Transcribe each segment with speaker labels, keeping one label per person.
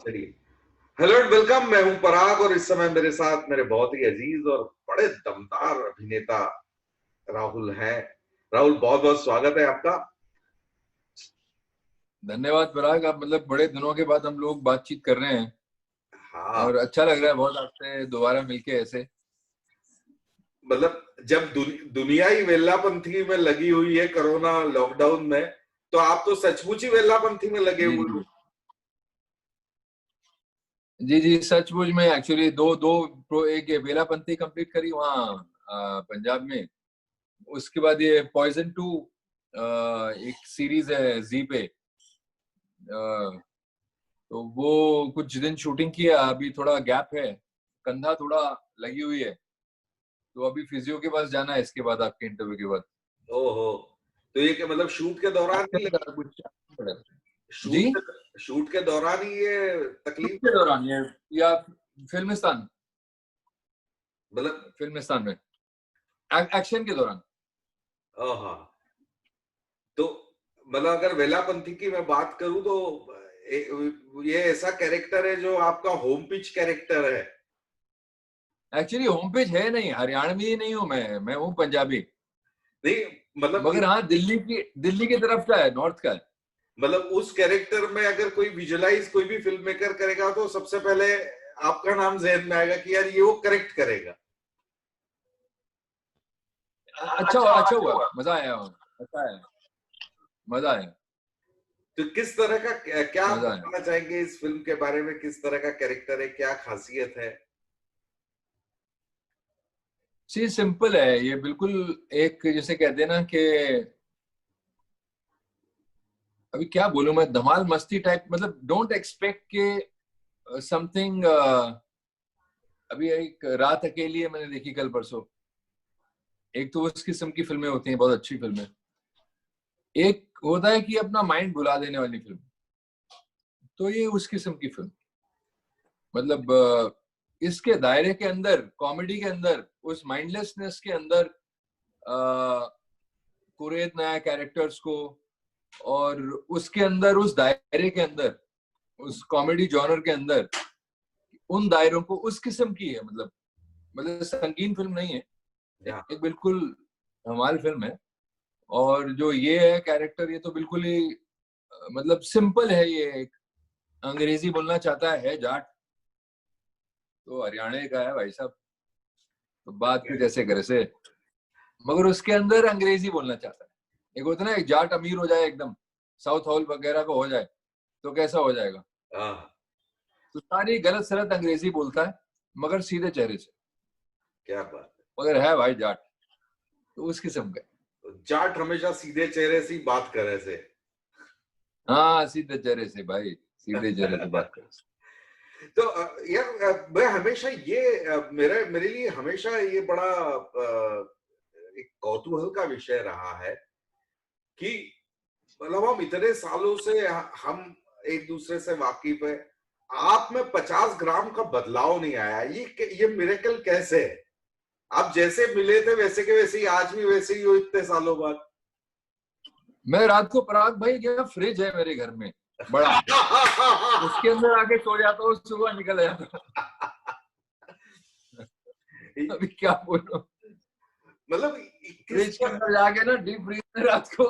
Speaker 1: चलिए, hello and welcome. मैं हूं पराग और इस समय मेरे साथ मेरे बहुत ही अजीज और बड़े दमदार अभिनेता राहुल हैं। राहुल, बहुत बहुत स्वागत है आपका।
Speaker 2: धन्यवाद पराग। आप मतलब बड़े दिनों के बाद हम लोग बातचीत कर रहे हैं
Speaker 1: हाँ,
Speaker 2: और अच्छा लग रहा है बहुत आपसे दोबारा मिलके ऐसे।
Speaker 1: मतलब जब दुनिया ही वेल्लापंथी में लगी हुई है कोरोना लॉकडाउन में, तो आप तो सचमुच ही वेल्लापंथी में लगे
Speaker 2: जी
Speaker 1: हुए हो।
Speaker 2: जी जी जी, सचमुच में एक्चुअली दो दो एक ये वेलापंथी कंप्लीट करी वहाँ पंजाब में। उसके बाद ये पॉइजन 2 एक सीरीज है जी पे। तो वो कुछ दिन शूटिंग किया, अभी थोड़ा गैप है, कंधा थोड़ा लगी हुई है। तो अभी फिजियो के पास जाना है इसके बाद, आपके इंटरव्यू के बाद।
Speaker 1: ओहो, तो ये मतलब शूट के दौरान ही
Speaker 2: एक्शन
Speaker 1: लगी?
Speaker 2: का कुछ पड़ेगा। जी,
Speaker 1: शूट के दौरान ही ये
Speaker 2: शूट
Speaker 1: तकलीफ
Speaker 2: के
Speaker 1: है?
Speaker 2: दौरान ये, या फिल्मिस्तान
Speaker 1: मतलब
Speaker 2: फिल्मिस्तान में एक्शन के दौरान।
Speaker 1: हाँ, तो मतलब अगर वेलापंथी की मैं बात करूं तो ये ऐसा कैरेक्टर है जो आपका होम पिच कैरेक्टर है।
Speaker 2: एक्चुअली होम पेज है नहीं, हरियाणवी नहीं हूँ मैं हूँ पंजाबी।
Speaker 1: नहीं, मतलब
Speaker 2: मगर हाँ, दिल्ली की तरफ का है, नॉर्थ का है।
Speaker 1: मतलब उस कैरेक्टर में अगर कोई विजुअलाइज कोई भी फिल्म मेकर करेगा तो सबसे पहले आपका नाम जहन में आएगा कि यार ये वो करेक्ट करेगा।
Speaker 2: अच्छा अच्छा हुआ, मजा आया, अच्छा है, मजा आया,
Speaker 1: तो किस तरह का क्या आप
Speaker 2: मजा आया।
Speaker 1: बताना चाहेंगे इस फिल्म के बारे में? किस तरह का कैरेक्टर है, क्या खासियत है?
Speaker 2: सी सिंपल है ये बिल्कुल। एक जैसे कहते हैं ना कि अभी क्या बोलूं मैं, धमाल मस्ती टाइप, मतलब डोंट एक्सपेक्ट के समथिंग। अभी एक रात अकेली है, मैंने देखी कल परसों। एक तो उस किस्म की फिल्में होती हैं, बहुत अच्छी फिल्में। एक होता है कि अपना माइंड भुला देने वाली फिल्म। तो ये उस किस्म की फिल्म, मतलब इसके दायरे के अंदर, कॉमेडी के अंदर, उस माइंडलेसनेस के अंदर कुरेद नया कैरेक्टर्स को, और उसके अंदर, उस दायरे के अंदर, उस कॉमेडी जॉनर के अंदर, उन दायरों को उस किस्म की है। मतलब संगीन फिल्म नहीं है,
Speaker 1: या
Speaker 2: एक बिल्कुल हमारी फिल्म है। और जो ये है कैरेक्टर, ये तो बिल्कुल ही मतलब सिंपल है। ये एक अंग्रेजी बोलना चाहता है जाट, तो हरियाणा का है भाई साहब। तो बात कुछ ऐसे करे से, मगर उसके अंदर अंग्रेजी बोलना चाहता है। एक होता है ना, एक जाट अमीर हो जाए एकदम, साउथ हॉल वगैरह को हो जाए, तो कैसा हो जाएगा।
Speaker 1: हाँ,
Speaker 2: तो सारी गलत सलत अंग्रेजी बोलता है, मगर सीधे चेहरे से।
Speaker 1: क्या बात
Speaker 2: मगर है भाई जाट, तो उस किस्म का।
Speaker 1: है। जाट हमेशा सीधे चेहरे से ही बात करे से।
Speaker 2: हाँ, सीधे चेहरे से भाई, सीधे चेहरे से बात करे से।
Speaker 1: तो यार, मैं हमेशा ये मेरे मेरे लिए हमेशा ये बड़ा एक कौतूहल का विषय रहा है कि मतलब हम इतने सालों से हम एक दूसरे से वाकिफ है। आप में 50 ग्राम का बदलाव नहीं आया, ये मिरेकल कैसे है? आप जैसे मिले थे वैसे के वैसे ही आज भी वैसे ही हो इतने सालों बाद।
Speaker 2: मैं रात को, पराग भाई, क्या फ्रिज है मेरे घर में बड़ा, उसके अंदर आके सो जाता हूँ, सुबह निकल जाता हूँ। अभी क्या बोलूं,
Speaker 1: मतलब किस
Speaker 2: फ्रिज के अंदर जाके ना, डीप फ्रीज में रात को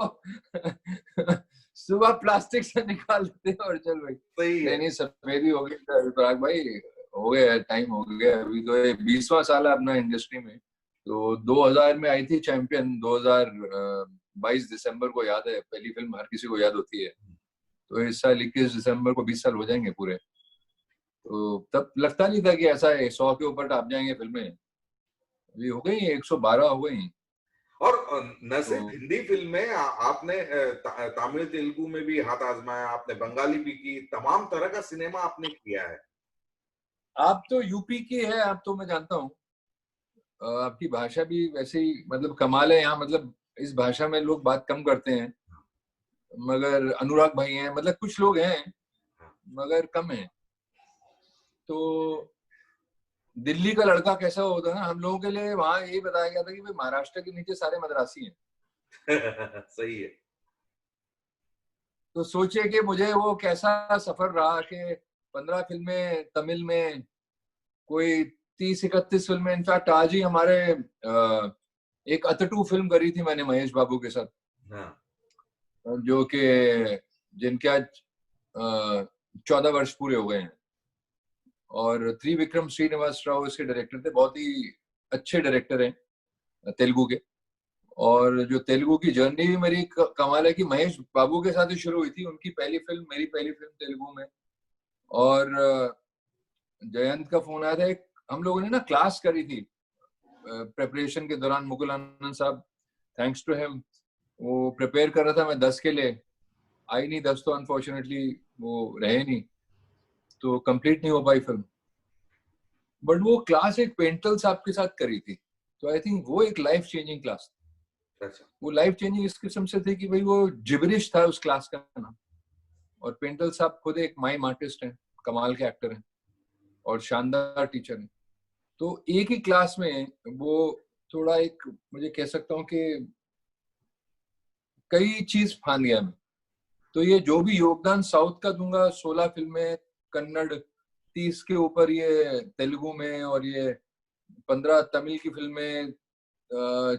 Speaker 2: सुबह प्लास्टिक से निकाल देते हैं और चल भाई।
Speaker 1: सही है।
Speaker 2: नहीं नहीं, सफेदी हो गई पराग भाई, हो गया टाइम, हो गया। अभी तो ये 20वां साल है अपना इंडस्ट्री में। तो 2000 में आई थी चैंपियन, 2022 दिसंबर को, याद है, पहली फिल्म हर किसी को याद होती है। तो इस साल 21 दिसंबर को 20 साल हो जाएंगे पूरे। तो तब लगता नहीं था कि ऐसा है, 100 के ऊपर टप जाएंगे फिल्में। अभी हो गई 112 हो गई।
Speaker 1: और न
Speaker 2: तो
Speaker 1: सिर्फ हिंदी फिल्म में आपने तमिल तेलुगु में भी हाथ आजमाया, आपने बंगाली भी की, तमाम तरह का सिनेमा आपने किया है।
Speaker 2: आप तो यूपी की है, आप तो मैं जानता हूँ। आपकी भाषा भी वैसे ही मतलब कमाल है यहाँ। मतलब इस भाषा में लोग बात कम करते हैं, मगर अनुराग भाई हैं, मतलब कुछ लोग हैं, मगर कम है। तो दिल्ली का लड़का कैसा होता है ना, हम लोगों के लिए वहां यही बताया गया था कि भाई महाराष्ट्र के नीचे सारे मद्रासी हैं।
Speaker 1: सही है।
Speaker 2: तो सोचिए कि मुझे वो कैसा सफर रहा कि 15 फिल्में तमिल में, कोई 30-31 फिल्में। इनफैक्ट आज ही हमारे एक अतटू फिल्म करी थी मैंने महेश बाबू के साथ, जो कि जिनके आज 14 वर्ष पूरे हो गए हैं। और त्रिविक्रम श्रीनिवास राव इसके डायरेक्टर थे, बहुत ही अच्छे डायरेक्टर हैं तेलुगु के। और जो तेलुगु की जर्नी भी मेरी कमाल है कि महेश बाबू के साथ ही शुरू हुई थी। उनकी पहली फिल्म मेरी पहली फिल्म तेलुगु में। और जयंत का फोन आया था, हम लोगों ने ना क्लास करी थी प्रिपरेशन के दौरान। मुकुल आनंद साहब, थैंक्स टू हिम, वो प्रिपेयर कर रहा था मैं 10 के लिए, आई नहीं 10 तो अनफॉर्चुनेटली वो रहे नहीं, तो कंप्लीट नहीं हो पाई फिल्म। बट वो क्लास एक पेंटल साहब के साथ करी थी, तो आई थिंक वो एक लाइफ चेंजिंग क्लास। वो लाइफ चेंजिंग इस किस्म से थी कि भाई वो जिबरिश था उस क्लास का नाम। और पेंटल साहब खुद एक माइम आर्टिस्ट हैं, कमाल के एक्टर हैं और शानदार टीचर हैं। तो एक ही क्लास में वो थोड़ा एक, मुझे कह सकता हूँ कि कई चीज फान गया मैं। तो ये जो भी योगदान साउथ का दूंगा, 16 फिल्में कन्नड़, 30 के ऊपर ये तेलुगु में, और ये 15 तमिल की फिल्में,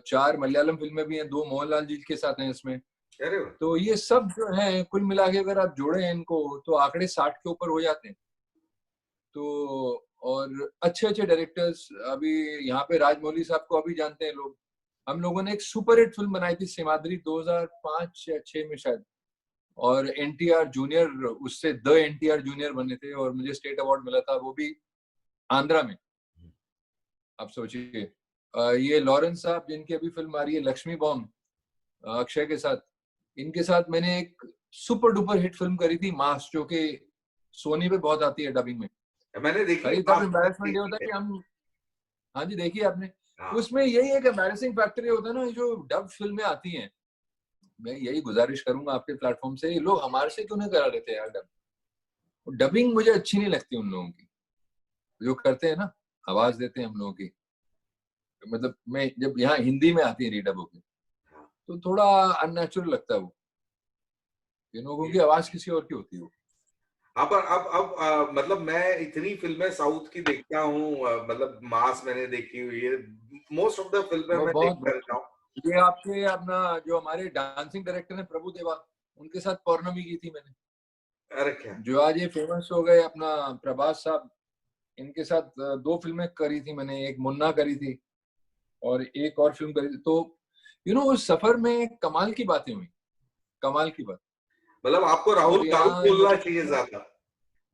Speaker 2: 4 मलयालम फिल्में भी हैं, 2 मोहनलाल जी के साथ हैं इसमें। तो ये सब जो है कुल मिला के अगर आप जोड़े हैं इनको, तो आंकड़े 60 के ऊपर हो जाते हैं। तो और अच्छे अच्छे डायरेक्टर्स, अभी यहाँ पे राजमौली साहब को अभी जानते हैं लोग। हम लोगों ने एक सुपर हिट फिल्म बनाई थी सिमाद्री 2005 या 6 में शायद, और एनटीआर जूनियर, उससे द एनटीआर जूनियर बने थे और मुझे स्टेट अवार्ड मिला था, वो भी आंध्रा में। आप सोचिए, ये लॉरेंस साहब जिनकी अभी फिल्म आ रही है लक्ष्मी बॉम्ब अक्षय के साथ, इनके साथ मैंने एक सुपर डुपर हिट फिल्म करी थी मास, जो कि सोनी पे बहुत आती है डबिंग में।
Speaker 1: मैंने देखी।
Speaker 2: तब एम्बैरेसमेंट ये होता है कि हम, हाँ जी देखिए आपने, उसमें यही एक एम्बैरेसिंग फैक्टर ये होता है ना, जो डब फिल्में आती हैं, मैं यही गुजारिश करूंगा आपके प्लेटफॉर्म से, लोग हमारे से क्यों नहीं करा देते यार डब। डबिंग मुझे अच्छी नहीं लगती उन लोगों की जो करते हैं ना, आवाज देते हैं हम लोगों की। मतलब मैं जब यहाँ हिंदी में आती है रीडब होकर, तो थोड़ा अननेचुरल लगता है वो, लोगों की आवाज किसी और की होती है वो।
Speaker 1: हाँ, पर अब मतलब मैं इतनी फिल्में साउथ की देखता हूँ, मतलब मास मैंने देखी हुई है, मोस्ट ऑफ द फिल्में मैं देखता रहता हूँ।
Speaker 2: ये आपके अपना जो हमारे डांसिंग डायरेक्टर हैं प्रभु देवा, उनके साथ पौर्णमी की थी मैंने।
Speaker 1: अरे क्या, जो
Speaker 2: आज ये फेमस हो गए अपना प्रभास साहब, इनके साथ 2 फिल्में करी थी मैंने, एक मुन्ना करी थी और एक और फिल्म करी थी। तो उस सफर में कमाल की बातें हुई, कमाल की बात।
Speaker 1: मतलब आपको राहुल गारू बोलना चाहिए ज्यादा,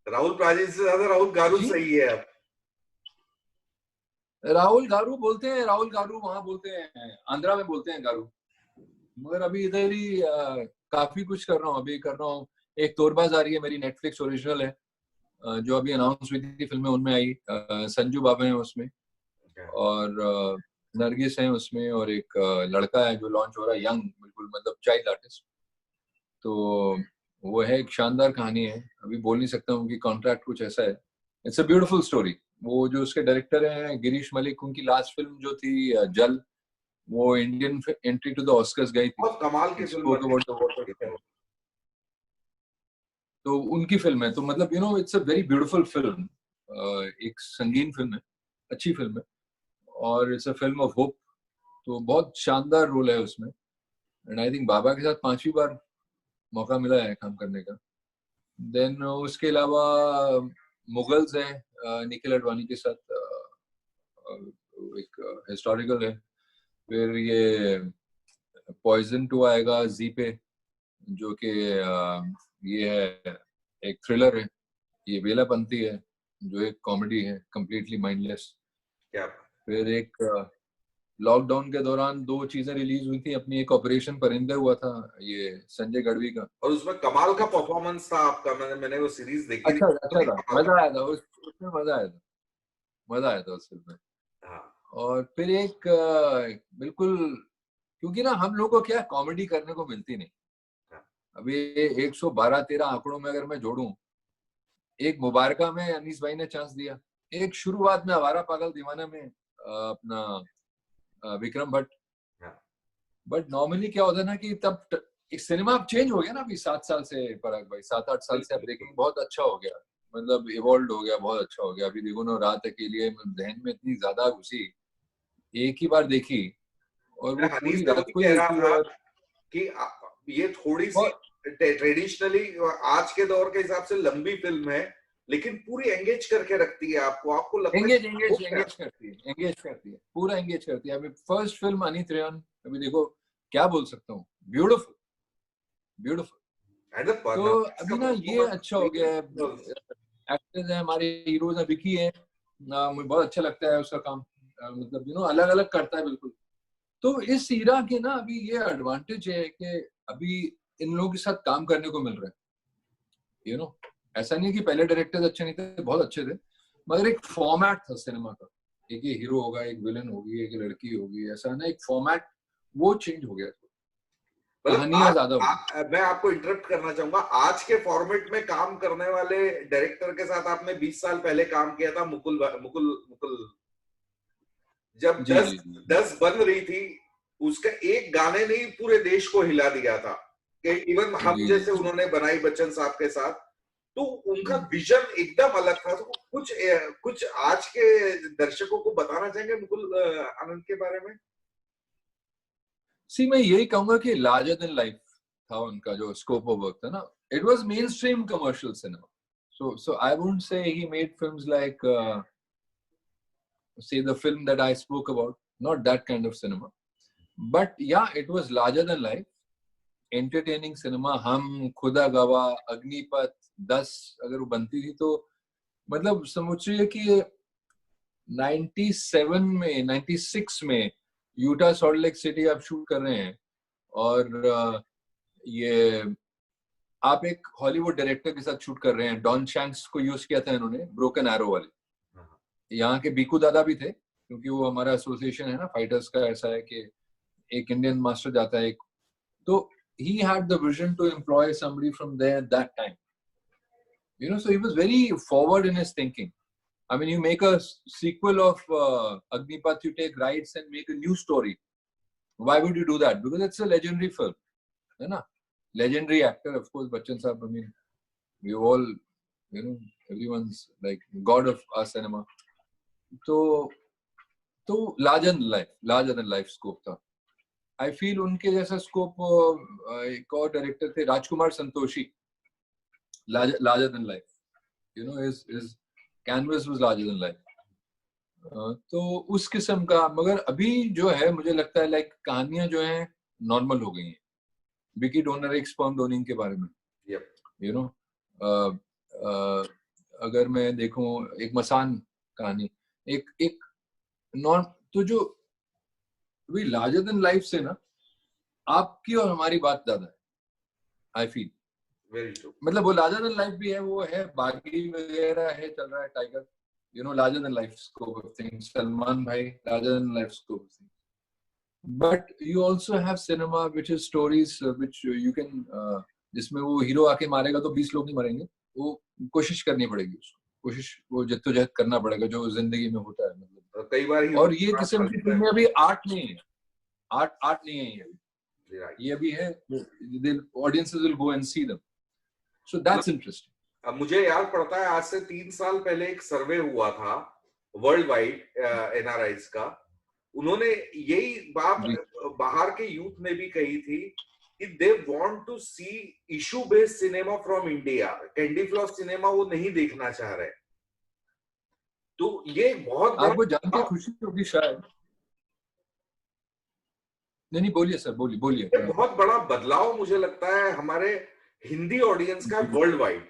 Speaker 1: राहुल प्राचीन से ज्यादा राहुल गारू सही है। अब
Speaker 2: राहुल गारू बोलते हैं, राहुल गारू वहां बोलते हैं, आंध्रा में बोलते हैं गारू। मगर अभी इधर ही काफी कुछ कर रहा हूँ, अभी कर रहा हूँ। एक तोरबाज आ रही है मेरी, नेटफ्लिक्स ओरिजिनल है, जो अभी अनाउंस हुई थी फिल्में, उनमें आई। संजू बाबा है उसमें, और नरगिस है उसमें, और एक लड़का है जो लॉन्च हो रहा है, यंग बिल्कुल, मतलब चाइल्ड आर्टिस्ट। तो वो है, एक शानदार कहानी है, अभी बोल नहीं सकता हूँ कि कॉन्ट्रैक्ट कुछ ऐसा है। It's a beautiful story. वो जो उसके डायरेक्टर हैं गिरीश मलिक, उनकी लास्ट फिल्म जो थी जल, वो Indian entry to the Oscars गई थी।
Speaker 1: बहुत कमाल की फिल्म।
Speaker 2: तो उनकी फिल्म है, तो मतलब it's a very beautiful film. एक संगीन फिल्म है, अच्छी फिल्म है, और it's a film of hope. तो बहुत शानदार रोल है उसमें, एंड आई थिंक बाबा के साथ 5वीं बार मौका मिला है काम करने का। देन उसके अलावा मुगल्स है निखिल अडवाणी के साथ, एक हिस्टोरिकल है। फिर ये पॉइजन 2 आएगा जी पे, जो कि ये है, एक थ्रिलर है। ये वेलापंथी है, जो एक कॉमेडी है, कंप्लीटली माइंडलेस। फिर एक लॉकडाउन के दौरान 2 चीजें रिलीज हुई थी अपनी, एक ऑपरेशन परिंदे हुआ था, ये संजय गढ़वी का,
Speaker 1: और उसमें कमाल का परफॉर्मेंस था आपका। मैंने वो सीरीज देखी।
Speaker 2: अच्छा था, मजा आया था उसमें, मजा आया था उस फिल्म में। और फिर एक बिल्कुल, क्योंकि ना हम लोग को क्या कॉमेडी करने को मिलती नहीं। अभी 112-13 आंकड़ों में अगर मैं जोड़ूं, एक मुबारका में अनीस भाई ने चांस दिया, एक शुरुआत में आवारा पागल दीवाना में अपना विक्रम भट्ट। बट नॉर्मली क्या होता है ना कि तब सिनेमा अब चेंज हो गया ना, अभी 7 साल से, पराग भाई 7-8 साल से अब देखेंगे बहुत अच्छा हो गया। मतलब इवॉल्व हो गया, बहुत अच्छा हो गया। अभी देखो ना, रात अकेली जहन में इतनी ज्यादा घुसी, एक ही बार देखी और वो
Speaker 1: मैं हनी
Speaker 2: पूरी
Speaker 1: से
Speaker 2: रात
Speaker 1: वही
Speaker 2: को ही
Speaker 1: कह रहा
Speaker 2: देखी।
Speaker 1: था
Speaker 2: और
Speaker 1: कि ये थोड़ी सी ट्रेडिशनली आज के दौर के हिसाब से लंबी फिल्म है, लेकिन पूरी एंगेज करके रखती है आपको, आपको लगता है
Speaker 2: एंगेज
Speaker 1: कि हो
Speaker 2: एंगेज
Speaker 1: क्या।
Speaker 2: एंगेज करती है, एंगेज करती है, पूरा एंगेज करती है। अभी फर्स्ट फिल्म अनीत रेयन, अभी देखो क्या बोल सकता हूँ, ब्यूटीफुल ब्यूटीफुल।
Speaker 1: एंड द
Speaker 2: तो
Speaker 1: परफॉर्मेंस का
Speaker 2: अभी ना ये अच्छा हो गया है,
Speaker 1: परफॉर्मेंस
Speaker 2: एक्टर्स हैं हमारे, हीरोज हैं, विकी है ना, मुझे बहुत अच्छा लगता है उसका काम, मतलब अलग अलग करता है बिल्कुल। तो इस हीरा के ना अभी ये एडवांटेज है कि अभी इन लोगों के साथ काम करने को मिल रहा है, ऐसा नहीं कि पहले डायरेक्टर्स अच्छे नहीं थे, बहुत अच्छे थे, मगर एक फॉर्मेट था सिनेमा का, एक ये हीरो होगा, एक विलन होगी, एक लड़की होगी, ऐसा ना एक फॉर्मेट, वो चेंज हो गया,
Speaker 1: मतलब
Speaker 2: कहानियां ज्यादा हो गई।
Speaker 1: मैं आपको इंटरप्ट करना चाहूंगा, आज के फॉर्मेट में काम करने वाले डायरेक्टर के साथ आपने 20 साल पहले काम किया था, मुकुल मुकुल मुकुल, जब
Speaker 2: जी
Speaker 1: दस
Speaker 2: जी जी।
Speaker 1: दस बन रही थी, उसका एक गाने ने ही पूरे देश को हिला दिया था, कि इवन हम
Speaker 2: जी जी
Speaker 1: जैसे
Speaker 2: जी।
Speaker 1: उन्होंने बनाई बच्चन साहब के साथ, तो उनका
Speaker 2: हम्म।
Speaker 1: विजन एकदम अलग था। तो कुछ आज के दर्शकों को बताना चाहेंगे मुकुल आनंद के बारे में।
Speaker 2: सी मैं यही कहूंगा कि लार्जर देन लाइफ था उनका जो स्कोप ऑफ वर्क था ना, it was main stream commercial cinema. So I wouldn't say he made films like say the film that I spoke about, not that kind of cinema, but yeah, it was larger than life, entertaining cinema. हम, खुदा गवाह, अग्निपथ 10 अगर वो बनती थी तो मतलब समझिए कि 97 में 96 में यूटा सॉल्ट लेक सिटी आप शूट कर रहे हैं, और ये आप एक हॉलीवुड डायरेक्टर के साथ शूट कर रहे हैं, डॉन शैंक्स को यूज किया था इन्होंने, ब्रोकन एरो वाले। यहाँ के बीकू दादा भी थे, क्योंकि वो हमारा एसोसिएशन है ना फाइटर्स का, ऐसा है कि एक इंडियन मास्टर जाता है एक, तो he had the vision to employ somebody from there at that time, so he was very forward in his thinking. I mean, you make a sequel of Agnipath, you take rights and make a new story. Why would you do that? Because it's a legendary film, है ना, legendary actor, of course, Bachchan Saab. I mean, we all, everyone's like god of our cinema. तो larger than life scope था। I feel उनके जैसा scope एक और director थे, Rajkumar Santoshi, larger than life, his canvas was larger than life। तो उस किस्म का। मगर अभी जो है मुझे लगता है लाइक कहानियां जो हैं नॉर्मल हो गई हैं, विकी डोनर एक स्पर्म डोनिंग के बारे में, यू नो अगर मैं देखूं एक मसान कहानी, एक एक नॉन, तो जो अभी लार्जर देन लाइफ से ना आपकी और हमारी बात ज्यादा है, आई फील। मतलब वो लार्जर देन लाइफ भी है, वो है बागी वगैरह है, चल रहा है Tiger, larger than life scope of things, Salman भाई, larger than life scope of things. But you also have cinema which is stories which you can, जिसमें वो हीरो आके मारेगा तो 20 लोग नहीं मरेंगे, वो कोशिश करनी पड़ेगी उसको, कोशिश, वो जद्दोजहद करना पड़ेगा जो जिंदगी में होता है, मतलब
Speaker 1: कई बार।
Speaker 2: और ये किस्म की फिल्में अभी आर्ट नहीं है, आर्ट नहीं है ये अभी है, audiences will go and see them, so that's interesting.
Speaker 1: अब मुझे याद पड़ता है आज से 3 साल पहले एक सर्वे हुआ था वर्ल्ड वाइड एनआरआईज का, उन्होंने यही बात बाहर के यूथ ने भी कही थी कि they want to see issue based cinema from India, candy floss cinema वो नहीं देखना चाह रहे। तो ये बहुत
Speaker 2: आपको जान के खुशी होगी शायद। नहीं बोलिए सर, बोलिए।
Speaker 1: बहुत बड़ा बदलाव मुझे लगता है हमारे हिंदी ऑडियंस का वर्ल्ड वाइड।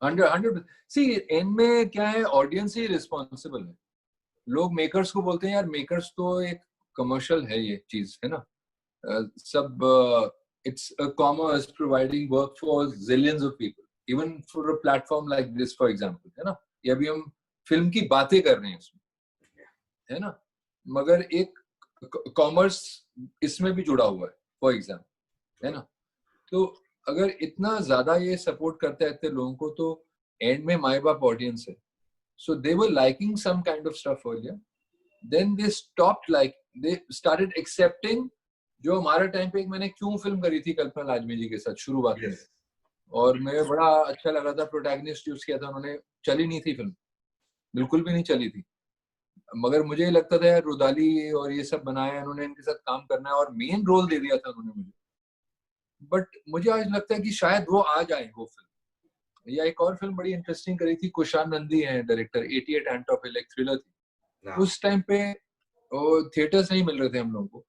Speaker 2: 100 सी एंड में क्या है, ऑडियंस ही रिस्पॉन्सिबल है। लोग मेकर्स को बोलते हैं यार, मेकर्स तो एक कमर्शियल है, ये चीज है ना, सब it's a commerce providing work for zillions of people, even for a platform like this for example, है ना, ये अभी हम फिल्म की बातें कर रहे हैं इसमें, है ना, मगर एक कॉमर्स इसमें भी जुड़ा हुआ है फॉर एग्जांपल, है ना। तो अगर इतना ज्यादा ये सपोर्ट करते हैं लोगों को, तो एंड में माई बाप ऑडियंस है, so they were liking some kind of stuff earlier, then they stopped like, they started accepting. जो हमारे टाइम पे एक मैंने क्यों फिल्म करी थी कल्पना लाजमी जी के साथ शुरुआत में, और मैं बड़ा अच्छा लगा था, प्रोटैगनिस्ट यूज किया था उन्होंने, चली नहीं थी फिल्म, बिल्कुल भी नहीं चली थी, मगर मुझे ये लगता था यार रुदाली और ये सब बनाया उन्होंने, इनके साथ काम करना है, और मेन रोल दे दिया था उन्होंने मुझे। बट मुझे आज लगता है कि शायद वो आ जाए वो फिल्म। या एक और फिल्म बड़ी इंटरेस्टिंग करी थी, कुशान नंदी है डायरेक्टर, 88 एंट्रोपिल, एक थ्रिलर थी।
Speaker 1: ना
Speaker 2: उस टाइम पे वो थिएटर्स नहीं मिल रहे थे हम लोगों को।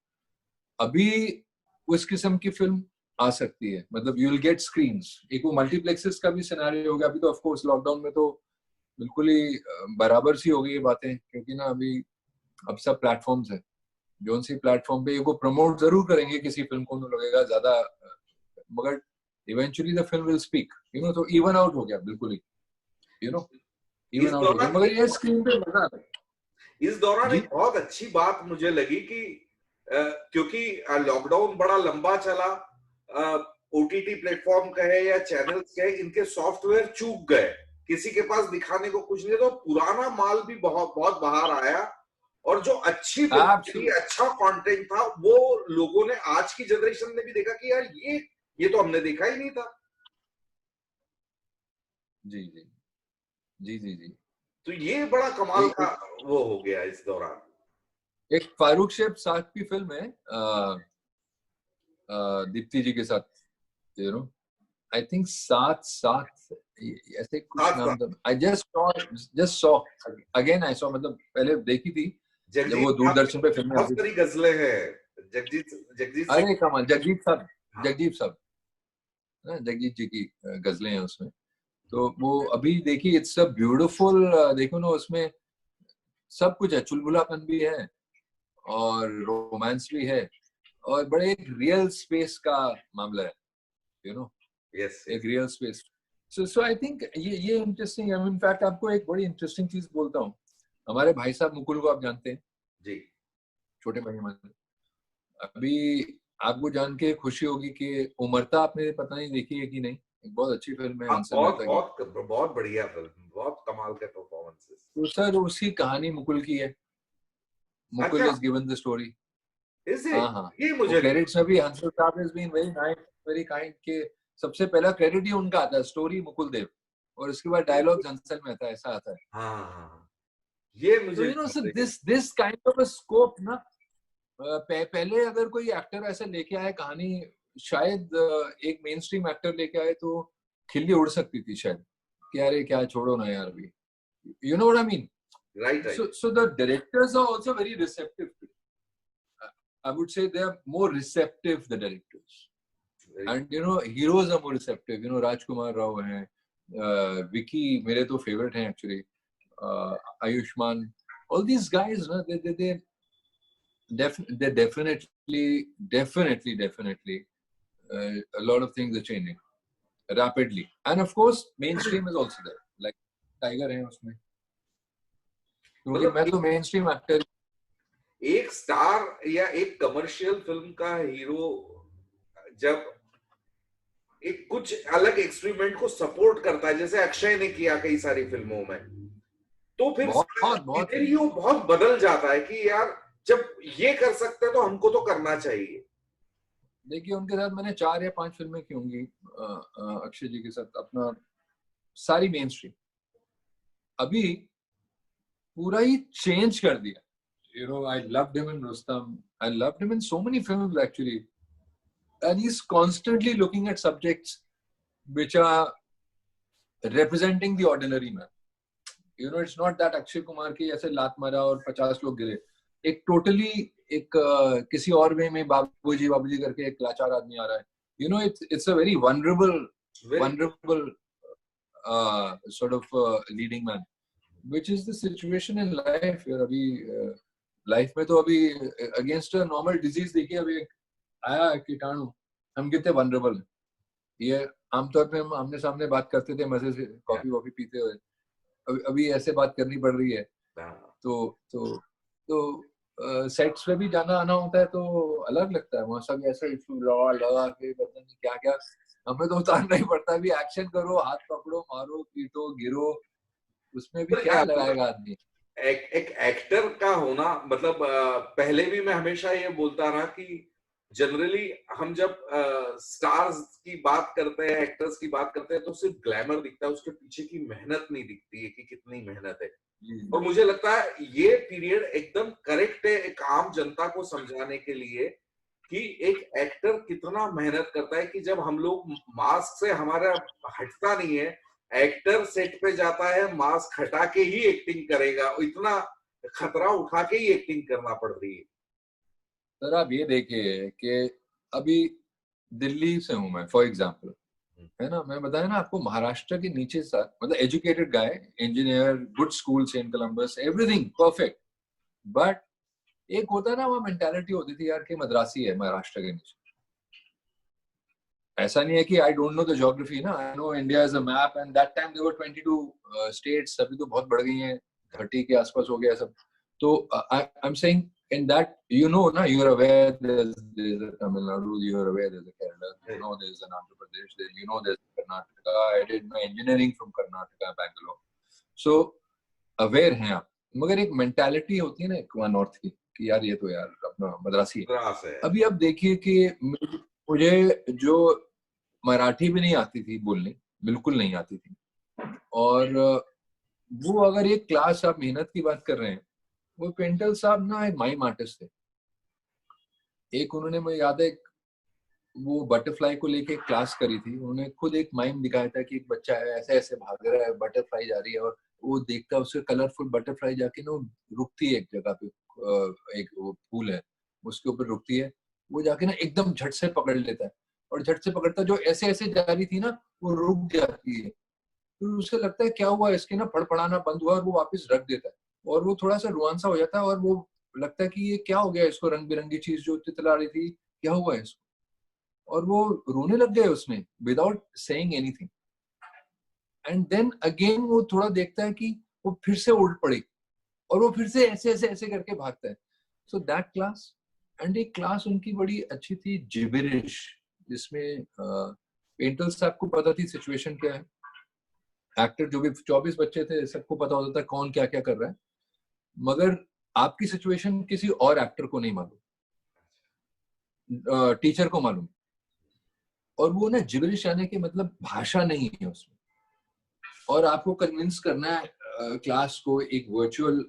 Speaker 2: अभी उस किस्म की फिल्म आ सकती है, मतलब यू विल गेट स्क्रीन्स। एक वो मल्टीप्लेक्सेस का भी सिनेरियो हो गया अभी तो, ऑफ कोर्स लॉकडाउन में तो बिल्कुल ही बराबर सी हो गई ये बातें, क्योंकि ना अभी अब सब प्लेटफॉर्म्स है, जो सी प्लेटफॉर्म पे वो प्रमोट जरूर करेंगे किसी फिल्म को, उन्हें लगेगा ज्यादा, मगर eventually the film will speak, तो इवन आउट हो गया बिल्कुल ही,
Speaker 1: इस
Speaker 2: इवन आउट हो गया,
Speaker 1: दौरान
Speaker 2: मगर ये स्क्रीन पे मजा आता है।
Speaker 1: इस दौरान
Speaker 2: जी
Speaker 1: एक बहुत अच्छी बात मुझे लगी कि क्योंकि लॉकडाउन बड़ा लंबा चला, ओटीटी प्लेटफॉर्म कहे या चैनल्स कहे, इनके सॉफ्टवेयर चूक गए, किसी के पास दिखाने को कुछ नहीं, तो पुराना माल भी बहुत बहुत बाहर आया, और जो अच्छी फिल्म थी,
Speaker 2: एब्सोल्युटली।
Speaker 1: अच्छा कंटेंट था, वो लोगों ने, आज की जनरेशन ने भी देखा कि यार ये तो हमने देखा ही नहीं था।
Speaker 2: जी जी जी जी जी।
Speaker 1: तो ये बड़ा कमाल
Speaker 2: एक
Speaker 1: का वो हो गया इस दौरान।
Speaker 2: एक फारूक शेख साहब की फिल्म है दीप्ति जी के साथ, यू नो आई थिंक साथ साथ ऐसे कुछ
Speaker 1: साथ
Speaker 2: नाम
Speaker 1: साथ
Speaker 2: था। I just saw again, I saw, मतलब पहले देखी थी जब
Speaker 1: जगजीत
Speaker 2: वो
Speaker 1: साहब की
Speaker 2: दूरदर्शन पे फिल्में
Speaker 1: बहुत
Speaker 2: आती थी।
Speaker 1: सारी गजलें हैं, जगजीत जगजीत सिंह।
Speaker 2: अरे कमाल, जगजीत साहब,
Speaker 1: हाँ,
Speaker 2: जगजीत साहब, जगजीत जी की गजलें हैं उसमें। तो वो अभी देखिए, इट्स अ ब्यूटीफुल, देखो ना उसमें सब कुछ है, चुलबुलापन भी है और रोमांस भी है, और बड़े एक रियल स्पेस का मामला है, यू नो
Speaker 1: यस
Speaker 2: एक
Speaker 1: yes.
Speaker 2: Real space. So I think ये इंटरेस्टिंग है। इनफैक्ट आपको एक बड़ी इंटरेस्टिंग चीज बोलता हूँ, हमारे भाई साहब मुकुल को आप जानते हैं,
Speaker 1: जी
Speaker 2: छोटे भाई हमारे। अभी आपको जान के खुशी होगी कि उमरता आपने पता नहीं देखी है कि नहीं, एक बहुत अच्छी फिल्म है
Speaker 1: हाँ,
Speaker 2: हंसल
Speaker 1: बहुत
Speaker 2: मेहता की।
Speaker 1: बहुत बहुत बढ़िया फिल्म, बहुत कमाल के परफॉर्मेंसेस।
Speaker 2: तो सर उसकी कहानी मुकुल की है, मुकुल
Speaker 1: अच्छा,
Speaker 2: इज गिवन द स्टोरी।
Speaker 1: इसे
Speaker 2: हाँ हाँ,
Speaker 1: ये
Speaker 2: वो
Speaker 1: मुझे नहीं
Speaker 2: क्रेडिट्स
Speaker 1: पता।
Speaker 2: में भी हंसल साहब is been very nice, very kind, के सबसे पहला क्रेडिट ही उनका आता है, स्टोरी मुकुल देव, और उसके बाद डायलॉग्स हंसल मेहता, ऐसा आता है।
Speaker 1: हाँ हाँ हाँ, ये
Speaker 2: तो
Speaker 1: मुझे नहीं
Speaker 2: सर
Speaker 1: पता ये।
Speaker 2: This kind of a scope ना, पहले अगर कोई एक्टर ऐसे लेके आए कहानी, शायद एक मेन स्ट्रीम एक्टर लेके आए तो खिल्ली उड़ सकती थी शायद, कि यार ये क्या, छोड़ो ना यार अभी, you know what I mean.
Speaker 1: Right right.
Speaker 2: So the directors are also very receptive to it. I would say they are more receptive, the directors, and heroes are more receptive. Rajkumar Rao hai, Vicky mere to favorite hain actually, Ayushman, all these guys, na, they definitely a lot of things are changing rapidly, and of course mainstream is also there, like Tiger hai usme, क्योंकि
Speaker 1: मतलब
Speaker 2: मैं तो main stream actor.
Speaker 1: एक star या एक commercial film का hero जब एक कुछ अलग एक्सपेरिमेंट को सपोर्ट करता है, जैसे अक्षय ने किया कई सारी फिल्मों में, तो फिर
Speaker 2: बहुत बहुत फिल्म।
Speaker 1: सिनेरियो बहुत बदल जाता है कि यार जब ये कर सकते हैं तो हमको तो करना चाहिए।
Speaker 2: देखिए उनके साथ मैंने 4 या 5 फिल्में की होंगी, अक्षय जी के साथ, अपना सारी मेन स्ट्रीम। अभी पूरा ही चेंज कर दिया, I loved him in Rustam, I loved him in so many films actually, and he's constantly looking at subjects which are representing the ordinary man. It's not that Akshay Kumar की ऐसे लात मारा और 50 लोग गिरे, एक टोटली एक किसी और वे में बाबूजी करके एक लाचार आदमी आ रहा है। It's a very
Speaker 1: very
Speaker 2: vulnerable sort of leading man, which is the situation in life यार। अभी लाइफ में तो अभी अगेंस्ट अ नॉर्मल डिजीज देखिए, अभी आया कीटाणु, हम कितने वनरेबल हैं। ये आमतौर पे हम आमने सामने बात करते थे मजे से, कॉफी वॉफी पीते हुए, अभी ऐसे बात करनी पड़ रही है। तो सेट्स पे भी जाना आना होता है तो अलग लगता है, वहां सब ऐसे लगा लगा के पता नहीं क्या क्या, हमें तो उतारना ही पड़ता है। अभी एक्शन करो, हाथ पकड़ो, मारो, पीटो, गिरो, उसमें भी क्या लगाएगा आदमी।
Speaker 1: एक एक्टर का होना, मतलब पहले भी मैं हमेशा ये बोलता रहा कि जनरली हम जब स्टार्स की बात करते हैं, एक्टर्स की बात करते हैं, तो सिर्फ ग्लैमर दिखता है, उसके पीछे की मेहनत नहीं दिखती है कि कितनी मेहनत है। और मुझे लगता है ये पीरियड एकदम करेक्ट है एक आम जनता को समझाने के लिए कि एक एक्टर कितना मेहनत करता है, कि जब हम लोग मास्क से हमारा हटता नहीं है, एक्टर सेट पे जाता है मास्क हटा के ही एक्टिंग करेगा, इतना खतरा उठा के ही एक्टिंग करना पड़ रही है।
Speaker 2: सर आप ये देखिए कि अभी दिल्ली से हूं मैं, फॉर एग्जाम्पल, है ना, मैं बताया ना आपको, महाराष्ट्र के नीचे सा, मतलब educated guy, engineer, good school, saint Columbus, everything perfect, but एक होता है ना, वो मेंटालिटी होती थी यार कि मद्रासी है महाराष्ट्र के नीचे। ऐसा नहीं है कि I don't know the geography ना, I know India is a map, and that time there were 22 states, अभी तो बहुत बढ़ गई हैं, 30 के आसपास हो गया सब। तो I am saying in that, you know na, you're aware there's a Tamil Nadu, you're aware there's a Kerala, you know there's an Andhra Pradesh, there, you know there's Karnataka. I did my engineering from Karnataka, Bangalore, so aware हैं आप। मगर एक mentality होती है ना एक वहाँ north की कि यार ये तो यार अपना मद्रासी है। अभी आप देखिए कि मुझे जो मराठी भी नहीं आती थी बोलने, बिल्कुल नहीं आती थी, और वो अगर एक क्लास आप मेहनत की बात कर रहे हैं, वो पेंटल साहब ना एक माइम आर्टिस्ट थे। एक उन्होंने, मुझे याद है, वो बटरफ्लाई को लेके क्लास करी थी, उन्होंने खुद एक माइम दिखाया था कि एक बच्चा है ऐसे ऐसे भाग रहा है, बटरफ्लाई जा रही है, और वो देखता है उसके कलरफुल बटरफ्लाई जाके ना रुकती है एक जगह पे, एक वो फूल है उसके ऊपर रुकती है, वो जाके ना एकदम झट से पकड़ लेता है, और झट से पकड़ता जो ऐसे ऐसे जा रही थी ना वो रुक जाती है, तो उसे लगता है क्या हुआ, इसके ना फड़फड़ाना बंद हुआ, और वो वापस रख देता है, और वो थोड़ा सा रुआन सा हो जाता है, और वो लगता है कि ये क्या हो गया इसको, रंग बिरंगी चीज जो तितला रही थी क्या हुआ है इसको, और वो रोने लग गए उसमें without saying anything. And then again वो थोड़ा देखता है कि वो फिर से उल्ट पड़ी, और वो फिर से ऐसे ऐसे ऐसे करके भागता है। सो दैट क्लास, एंड एक क्लास उनकी बड़ी अच्छी थी, जिबरिश, जिसमें पेंटल साहब को पता थी सिचुएशन क्या है, एक्टर जो भी 24 बच्चे थे सबको पता होता था कौन क्या क्या कर रहा है, मगर आपकी सिचुएशन किसी और एक्टर को नहीं मालूम, टीचर को मालूम, और वो ना जिबरिश आने के मतलब भाषा नहीं है उसमें, और आपको कन्विंस करना है क्लास को एक वर्चुअल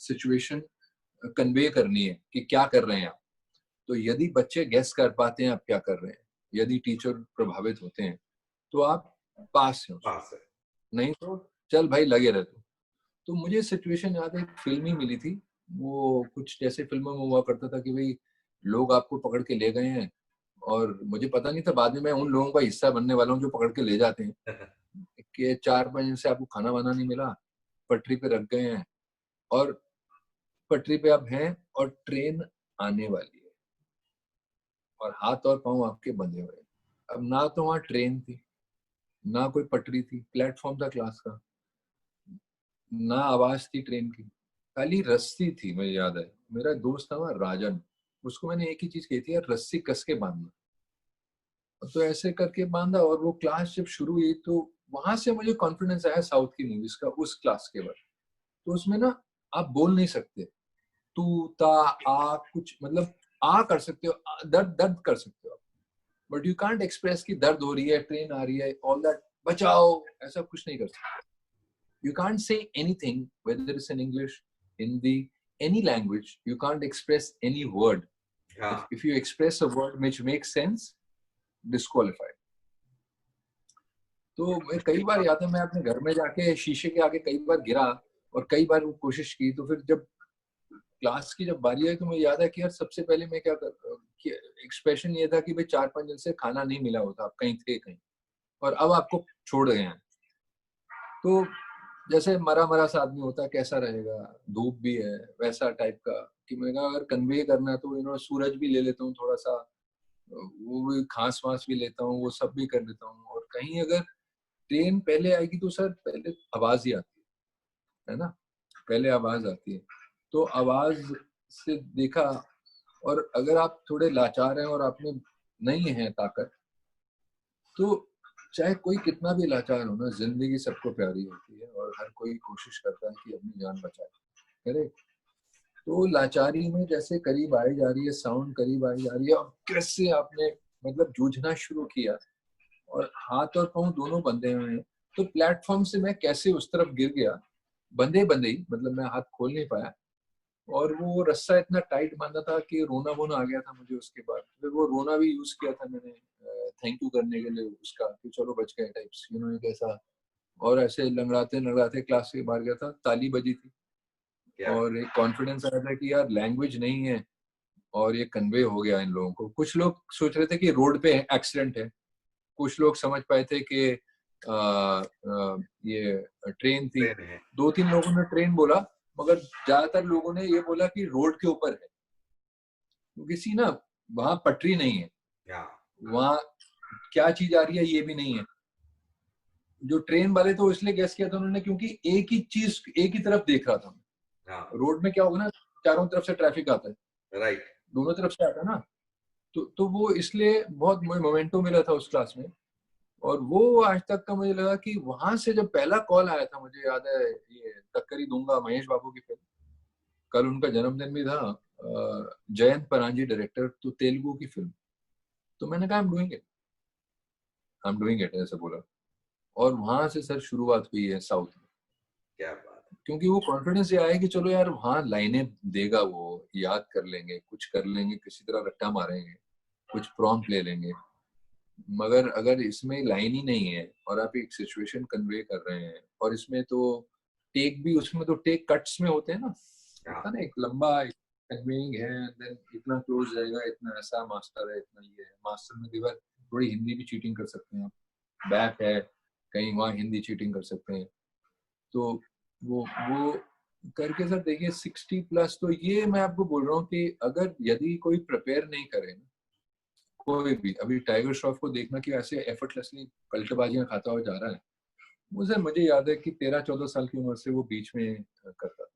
Speaker 2: सिचुएशन कन्वे करनी है कि क्या कर रहे हैं आप। तो यदि बच्चे गेस कर पाते हैं आप क्या कर रहे हैं, यदि टीचर प्रभावित होते हैं, तो आप पास हैं, नहीं तो चल भाई लगे रहे। तो मुझे सिचुएशन याद है, फिल्म ही मिली थी, वो कुछ जैसे फिल्मों में हुआ करता था कि भाई लोग आपको पकड़ के ले गए हैं, और मुझे पता नहीं था, बाद में मैं उन लोगों का हिस्सा बनने वाला हूँ जो पकड़ के ले जाते हैं कि 4-5 दिन से आपको खाना वाना नहीं मिला, पटरी पे रख गए हैं, और पटरी पे आप हैं, और ट्रेन आने वाली है, और हाथ और पांव आपके बंधे हुए हैं। अब ना तो वहां ट्रेन थी, ना कोई पटरी थी, प्लेटफॉर्म था क्लास का, ना आवाज थी ट्रेन की, खाली रस्सी थी। मुझे याद है मेरा दोस्त था वहां राजन, उसको मैंने एक ही चीज कही थी, यार रस्सी कस के बांधना, तो ऐसे करके बांधा, और वो क्लास जब शुरू हुई तो वहां से मुझे कॉन्फिडेंस आया साउथ की मूवीज का, उस क्लास के बाद। तो उसमें ना आप बोल नहीं सकते, तू ता आ कुछ, मतलब आ कर सकते हो, दर्द दर्द कर सकते हो, बट यू कांट एक्सप्रेस कि दर्द हो रही है, ट्रेन आ रही है, ऑल दैट, बचाओ, ऐसा कुछ नहीं कर सकते। You can't say anything, whether it's in English, Hindi, any language. You can't express any word. If you express a word which makes sense, disqualified. तो मैं कई बार याद है, मैं अपने घर में जाके शीशे के आगे कई बार गिरा, और कई बार वो कोशिश की, तो फिर जब क्लास की जब बारी आई तो मुझे याद है कि यार सबसे पहले मैं क्या कर, एक्सप्रेशन ये था कि भाई 4-5 दिन से खाना नहीं मिला होता, आप कहीं थे कहीं, और अब आपको छोड़ गए हैं, तो जैसे मरा मरा सा आदमी होता है, कैसा रहेगा, धूप भी है, वैसा टाइप का, कि मैंने कहा अगर कन्वे करना है तो सूरज भी ले लेता हूँ थोड़ा सा, वो भी खांस वास भी लेता हूँ, वो सब भी कर लेता हूँ, और कहीं अगर ट्रेन पहले आएगी तो सर पहले आवाज ही आती है ना, पहले आवाज आती है, तो आवाज से देखा, और अगर आप थोड़े लाचार हैं और आप में नहीं है ताकत, तो चाहे कोई कितना भी लाचार हो ना, जिंदगी सबको प्यारी होती है, और हर कोई कोशिश करता है कि अपनी जान बचाए, करेक्ट। तो लाचारी में जैसे करीब आई जा रही है, साउंड करीब आई जा रही है, और कैसे आपने मतलब जूझना शुरू किया और हाथ और पांव दोनों बंधे हुए हैं, तो प्लेटफॉर्म से मैं कैसे उस तरफ गिर गया, बंधे बंधे ही, मतलब मैं हाथ खोल नहीं पाया, और वो रस्सा इतना टाइट बांधा था कि रोना वोना आ गया था मुझे। उसके बाद फिर वो रोना भी यूज किया था मैंने थैंक यू करने के लिए उसका, कि चलो बच गए टाइप्स, एक ऐसा। और ऐसे लंगड़ाते लंगड़ाते क्लास के बाहर गया था, ताली बजी थी,
Speaker 1: क्या
Speaker 2: और एक कॉन्फिडेंस आया था कि यार लैंग्वेज नहीं है और ये कन्वे हो गया इन लोगों को। कुछ लोग सोच रहे थे कि रोड पे एक्सीडेंट है, कुछ लोग समझ पाए थे कि ये ट्रेन थी,
Speaker 1: ट्रेन है?
Speaker 2: 2-3 लोगों ने ट्रेन बोला, मगर ज्यादातर लोगों ने ये बोला कि रोड के ऊपर है, क्योंकि सी ना वहां पटरी नहीं है,
Speaker 1: या
Speaker 2: वहां क्या चीज आ रही है ये भी नहीं है। जो ट्रेन वाले तो इसलिए गैस किया था उन्होंने क्योंकि एक ही चीज एक ही तरफ देख रहा था।
Speaker 1: हाँ,
Speaker 2: रोड में क्या होगा ना, चारों तरफ से ट्रैफिक आता है,
Speaker 1: राइट।
Speaker 2: दोनों तरफ से आता है ना, तो वो इसलिए बहुत मोमेंटो मिला था उस क्लास में। और वो आज तक का मुझे लगा कि वहां से जब पहला कॉल आया था, मुझे याद है, ये टक्करी दूंगा महेश बाबू की फिल्म, कल उनका जन्मदिन भी था, जयंत परांजी डायरेक्टर, तो तेलुगु की फिल्म, तो मैंने कहा आई एम डूइंग इट ऐसा बोला। और वहां से सर शुरुआत हुई है साउथ में,
Speaker 1: क्या बात है।
Speaker 2: क्योंकि वो कॉन्फिडेंस ये आया कि चलो यार वहां लाइनें देगा, वो याद कर लेंगे, कुछ कर लेंगे, किसी तरह रट्टा मारेंगे, कुछ प्रॉम्प्ट ले लेंगे। मगर अगर इसमें लाइन ही नहीं है और आप एक सिचुएशन कन्वे कर रहे हैं, और इसमें तो टेक भी, उसमें तो टेक कट्स में होते हैं ना, होता
Speaker 1: हाँ,
Speaker 2: है ना, एक लंबा कन्वेइंग है, देन इतना क्लोज जाएगा, इतना ऐसा मास्टर है, इतना ये है। मास्टर में दीवार थोड़ी हिंदी भी चीटिंग कर सकते हैं आप, बैक है कहीं, वहां हिंदी चीटिंग कर सकते हैं। तो वो करके सर देखिए 60+, तो ये मैं आपको बोल रहा हूँ कि अगर यदि कोई प्रिपेयर नहीं करे ना, कोई भी, अभी टाइगर श्रॉफ को देखना कि ऐसे एफर्टलेसली कल्टबाजियां खाता हुआ जा रहा है, मुझे याद है कि 13-14 साल की उम्र से वो बीच में करता था,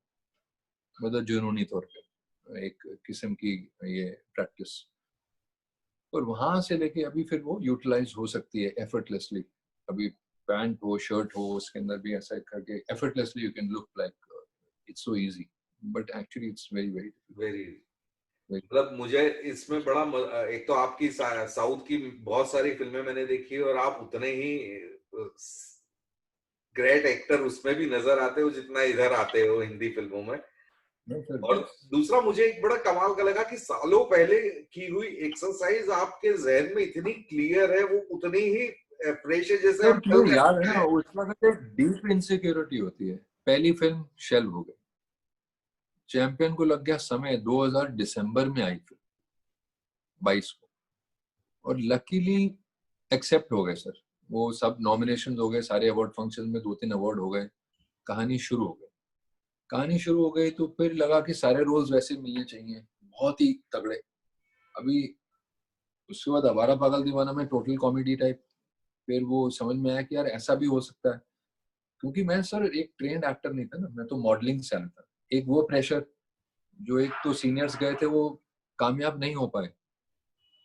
Speaker 2: मतलब जुनूनी तौर पे एक किस्म की ये प्रैक्टिस, और वहां से लेके अभी फिर वो यूटिलाइज हो सकती है एफर्टलेसली। अभी पैंट हो, शर्ट हो, उसके अंदर भी ऐसा करके effortlessly you can look like it's so easy, but actually it's very very
Speaker 1: very.
Speaker 2: Very.
Speaker 1: मतलब मुझे इसमें बड़ा एक तो आपकी साउथ की बहुत सारी फिल्में मैंने देखी, और आप उतने ही ग्रेट एक्टर उसमें भी नजर आते हो जितना इधर आते हो हिंदी फिल्मों में। और दूसरा मुझे एक बड़ा कमाल का लगा कि सालों पहले की हुई एक्सरसाइज आपके जहन में इतनी क्लियर है, वो उतनी ही फ्रेश है जैसे आप कल
Speaker 2: मुझे याद है
Speaker 1: करते
Speaker 2: ना,
Speaker 1: हैं।
Speaker 2: उस वक्त एक डीप इनसिक्योरिटी होती है। पहली फिल्म शेल हो गई, चैंपियन को लग गया समय, 2000 दिसंबर में आई फिल्म 22 को, और लकीली एक्सेप्ट हो गए सर, वो सब नॉमिनेशन हो गए, सारे अवार्ड फंक्शन में 2-3 अवार्ड हो गए, कहानी शुरू हो गई। कहानी शुरू हो गई तो फिर लगा कि सारे रोल्स वैसे मिलने चाहिए, बहुत ही तगड़े। अभी उसके बाद आवारा पागल दीवाना में टोटल कॉमेडी टाइप, फिर वो समझ में आया कि यार ऐसा भी हो सकता है, क्योंकि मैं सर एक ट्रेंड एक्टर नहीं था ना, मैं तो मॉडलिंग से आया था। एक वो प्रेशर, जो एक तो सीनियर्स गए थे वो कामयाब नहीं हो पाए,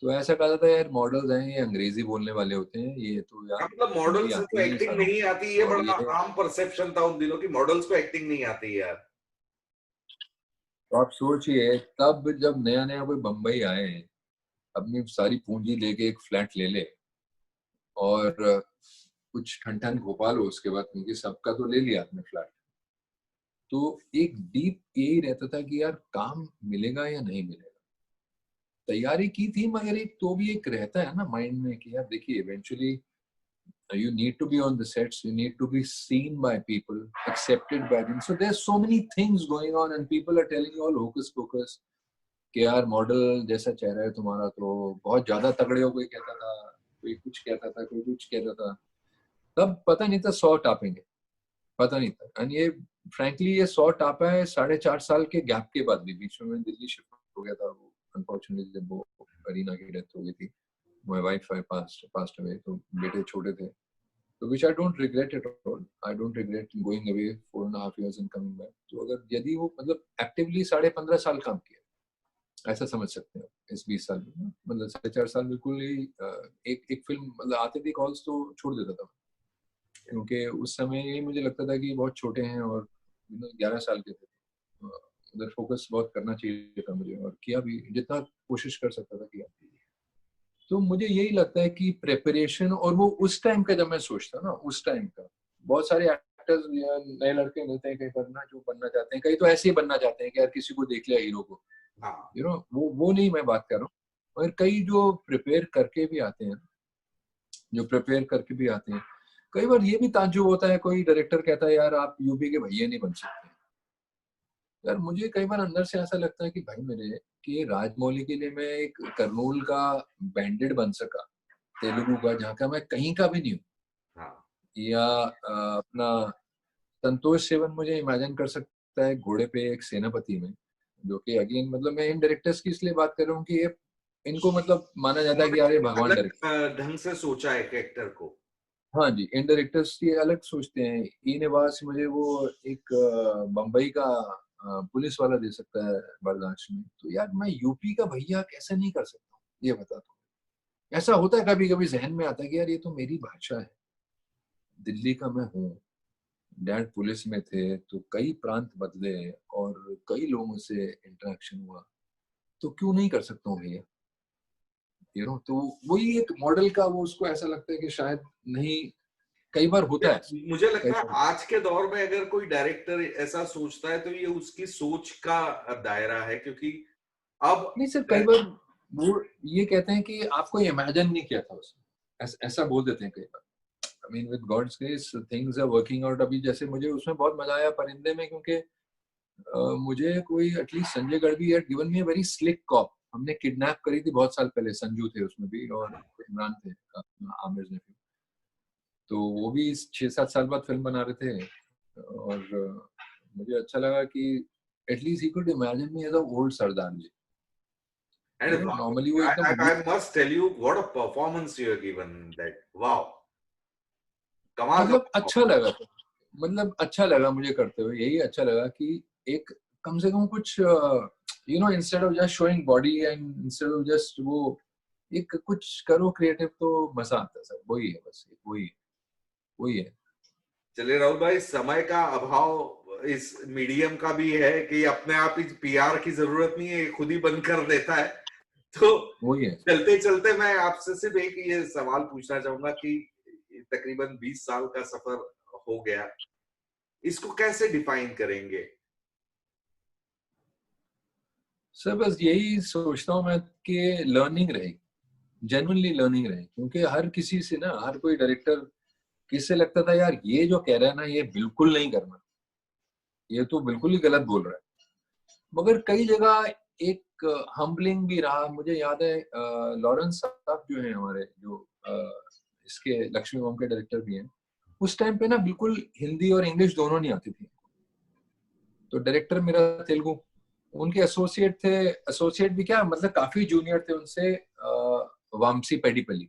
Speaker 2: तो ऐसा कहा था यार मॉडल्स हैं ये अंग्रेजी बोलने वाले होते हैं, ये तो यार
Speaker 1: मतलब
Speaker 2: हिंदी
Speaker 1: मॉडल्स
Speaker 2: आती
Speaker 1: को
Speaker 2: नहीं
Speaker 1: एक्टिंग
Speaker 2: सालों,
Speaker 1: नहीं आती, ये
Speaker 2: और
Speaker 1: बड़ा
Speaker 2: ये
Speaker 1: आम परसेप्शन था उन दिनों की मॉडल्स को एक्टिंग नहीं आती यार।
Speaker 2: तो आप सोचिए तब जब नया नया कोई बम्बई आए, अपनी सारी पूंजी लेके एक फ्लैट ले ले, और कुछ ठन ठन भोपाल हो उसके बाद, क्योंकि सबका तो ले लिया आपने फ्लैट, तो एक डीप यही रहता था कि यार काम मिलेगा या नहीं मिलेगा। तैयारी की थी, मगर एक तो भी एक रहता है ना माइंड में कि यार देखिए eventually you need to be on the sets, you need to be seen by people, accepted by them, so there's so many things going on and people are telling you all hocus pocus कि यार model जैसा चेहरा है तुम्हारा तो बहुत ज्यादा तगड़े हो, कोई कहता था, कोई कुछ कहता था, कोई कुछ कहता था। तब पता नहीं था 100 टापेंगे, पता नहीं था। एंड ये फ्रैंकली ये 100 टापा है 4.5 साल के गैप के बाद भी। बीच में मैं दिल्ली शिफ्ट हो गया था, वो अनफॉर्चुनेटली जब वो अरीना की डेथ हो गई थी, माय वाइफ पास्ट अवे, तो बेटे छोटे थे, तो which I don't regret at all. I don't regret going away 4.5 years and coming back. तो अगर यदि वो मतलब एक्टिवली 15.5 साल काम किया, ऐसा समझ सकते हैं इस 20 साल में ना, मतलब 4.5 साल बिल्कुल ही एक एक फिल्म मतलब आती थी कॉल्स तो छोड़ देता था, क्योंकि उस समय ये मुझे लगता था कि बहुत छोटे हैं और 11 साल के थे, उधर फोकस बहुत करना चाहिए था मुझे, और किया भी, जितना कोशिश कर सकता था किया। तो मुझे यही लगता है कि प्रिपरेशन, और वो उस टाइम का जब मैं सोचता ना, उस टाइम का बहुत सारे एक्टर्स या नए लड़के मिलते हैं कहीं पर ना, जो बनना चाहते हैं, कहीं तो ऐसे ही बनना चाहते हैं कि यार किसी को देख लिया हीरो को,
Speaker 1: हाँ,
Speaker 2: यू नो, वो नहीं मैं बात कर रहा हूँ। और कई जो प्रिपेयर करके भी आते हैं, कई बार ये भी ताज्जुब होता है, कोई डायरेक्टर कहता है यार आप यूपी के भैया नहीं बन सकते। यार मुझे कई बार अंदर से ऐसा लगता है कि भाई मेरे, कि राजमौली के लिए मैं एक कर्नूल का बैंडेड बन सका, तेलुगु का, जहाँ का मैं कहीं का भी नहीं हूँ,
Speaker 1: हाँ,
Speaker 2: या अपना संतोष सेवन मुझे इमेजिन कर सकता है घोड़े पे एक सेनापति में, जो कि अगेन मतलब मैं इन डायरेक्टर्स की इसलिए बात कर रहा हूँ कि ये इनको मतलब माना जाता है कि यार ये भगवान
Speaker 1: अलग
Speaker 2: डायरेक्टर।
Speaker 1: ढंग से सोचा है कैरेक्टर को।
Speaker 2: हाँ जी, इन डायरेक्टर्स ये अलग सोचते हैं। ई निवास मुझे वो एक बम्बई का पुलिस वाला दे सकता है बर्दाश्त में, तो यार मैं यूपी का भैया कैसे नहीं कर सकता हूँ, ये बता दो। ऐसा होता है कभी कभी, जहन में आता है कि यार ये तो मेरी भाषा है, दिल्ली का मैं हूँ, डैड पुलिस में थे, तो कई प्रांत बदले और कई लोगों से इंटरेक्शन हुआ, तो क्यों नहीं कर सकता हूँ भैया, यू नो। तो वही एक मॉडल का वो, उसको ऐसा लगता है कि शायद नहीं, कई बार होता है,
Speaker 1: मुझे
Speaker 2: कई
Speaker 1: लगता है
Speaker 2: बार।
Speaker 1: आज के दौर में अगर कोई डायरेक्टर ऐसा सोचता है तो ये उसकी सोच का दायरा है, क्योंकि अब
Speaker 2: नहीं सर, कई बार वो ये कहते हैं कि आपको इमेजिन नहीं किया था उसने, ऐसा बोल देते हैं कई बार। I mean with God's grace things are working out. अभी जैसे मुझे उसमें बहुत मजा आया परिंदे में, क्योंकि मुझे कोई at least Sanjay Gadhvi had given me a very slick cop. हमने किडनैप करी थी बहुत साल पहले, संजू थे उसमें भी और इमरान थे, आमिर ने। तो वो भी 6-7 साल बाद फिल्म बना रहे थे, और मुझे अच्छा लगा कि at least he could imagine me as a old sardar ji, you
Speaker 1: and
Speaker 2: know. Normally वो एकदम
Speaker 1: I must tell you what a performance you have given that. Wow, कमाल का
Speaker 2: मतलब अच्छा
Speaker 1: performance.
Speaker 2: लगा, मतलब अच्छा लगा मुझे करते हुए, यही अच्छा लगा कि एक कम से कम कुछ, you know, instead of just showing body and instead of just वो, एक कुछ करो क्रिएटिव, तो मजा आता है सर। वही है बस, वही है, वही है।
Speaker 1: चलिए राहुल भाई, समय का अभाव इस मीडियम का भी है कि अपने आप ही पीआर की जरूरत नहीं है, खुद ही बंद कर देता है। तो
Speaker 2: वही है।
Speaker 1: चलते चलते मैं आपसे सिर्फ एक ये सवाल पूछना चाहूंगा कि तकरीबन 20 साल का सफर हो गया, इसको कैसे डिफाइन करेंगे?
Speaker 2: सर बस यही सोचता हूँ मैं कि लर्निंग रहे, जेन्युइनली लर्निंग रहे, क्योंकि हर किसी से ना, हर कोई डायरेक्टर, किससे लगता था यार ये जो कह रहा है ना ये बिल्कुल नहीं करना, ये तो बिल्कुल ही गलत बोल रहा है। मगर कई जगह एक हम्बलिंग भी रहा। मुझे याद है लॉरेंस साहब जो हैं हमारे, जो इसके लक्ष्मी बम के डायरेक्टर भी हैं, उस टाइम पे ना बिल्कुल हिंदी और इंग्लिश दोनों नहीं आती थी। तो डायरेक्टर मेरा तेलुगु, उनके एसोसिएट थे, एसोसिएट भी क्या मतलब काफी जूनियर थे उनसे, वामसी पेडिपली,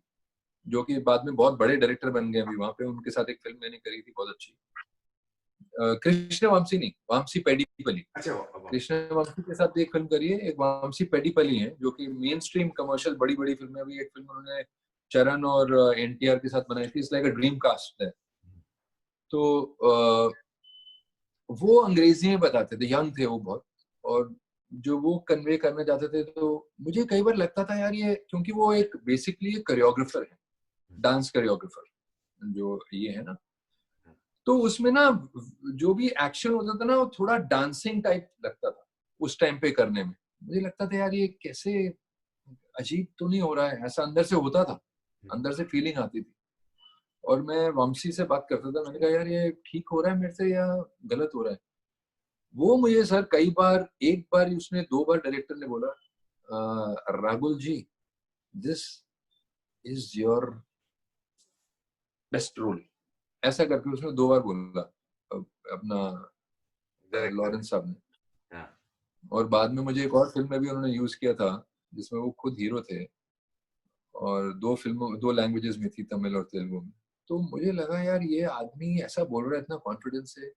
Speaker 2: जो कि बाद में बहुत बड़े डायरेक्टर बन गए। अभी वहां पे उनके साथ एक फिल्म मैंने करी थी बहुत अच्छी, कृष्ण वामसी नहीं, वामसी पेडिपली।
Speaker 1: अच्छा,
Speaker 2: कृष्ण वामसी के साथ एक फिल्म करी है, एक वामसी पेडिपली है, जो कि मेन स्ट्रीम कमर्शियल बड़ी बड़ी फिल्में। अभी एक फिल्म उन्होंने चरण और एनटीआर के साथ बनाई थी, it's like a dream cast है। तो वो अंग्रेजी में बताते थे, यंग थे वो बहुत, और जो वो कन्वे करना चाहते थे, तो मुझे कई बार लगता था यार ये, क्योंकि वो एक बेसिकली कोरियोग्राफर है, डांस कोरियोग्राफर जो ये है ना, तो उसमें ना जो भी एक्शन होता था ना, वो थोड़ा डांसिंग टाइप लगता था उस टाइम पे करने में। मुझे लगता था यार ये कैसे अजीब तो नहीं हो रहा है, ऐसा अंदर से होता था, अंदर से फीलिंग आती थी। और मैं वामसी से बात करता था, मैंने कहा यार ये ठीक हो रहा है मेरे से या गलत हो रहा है। वो मुझे सर कई बार, एक बार उसने, 2 बार डायरेक्टर ने बोला, Rahul ji this is your best role, ऐसा करके उसने 2 बार बोला, अपना
Speaker 1: डायरेक्टर।
Speaker 2: लॉरेंस साहब ने।
Speaker 1: हाँ,
Speaker 2: और बाद में मुझे एक और फिल्म में भी उन्होंने यूज किया था, जिसमें वो खुद हीरो थे, और 2 फिल्मों, 2 लैंग्वेजेस में थी, तमिल और तेलुगु में। तो मुझे लगा यार ये आदमी ऐसा बोल रहा है इतना कॉन्फिडेंस से,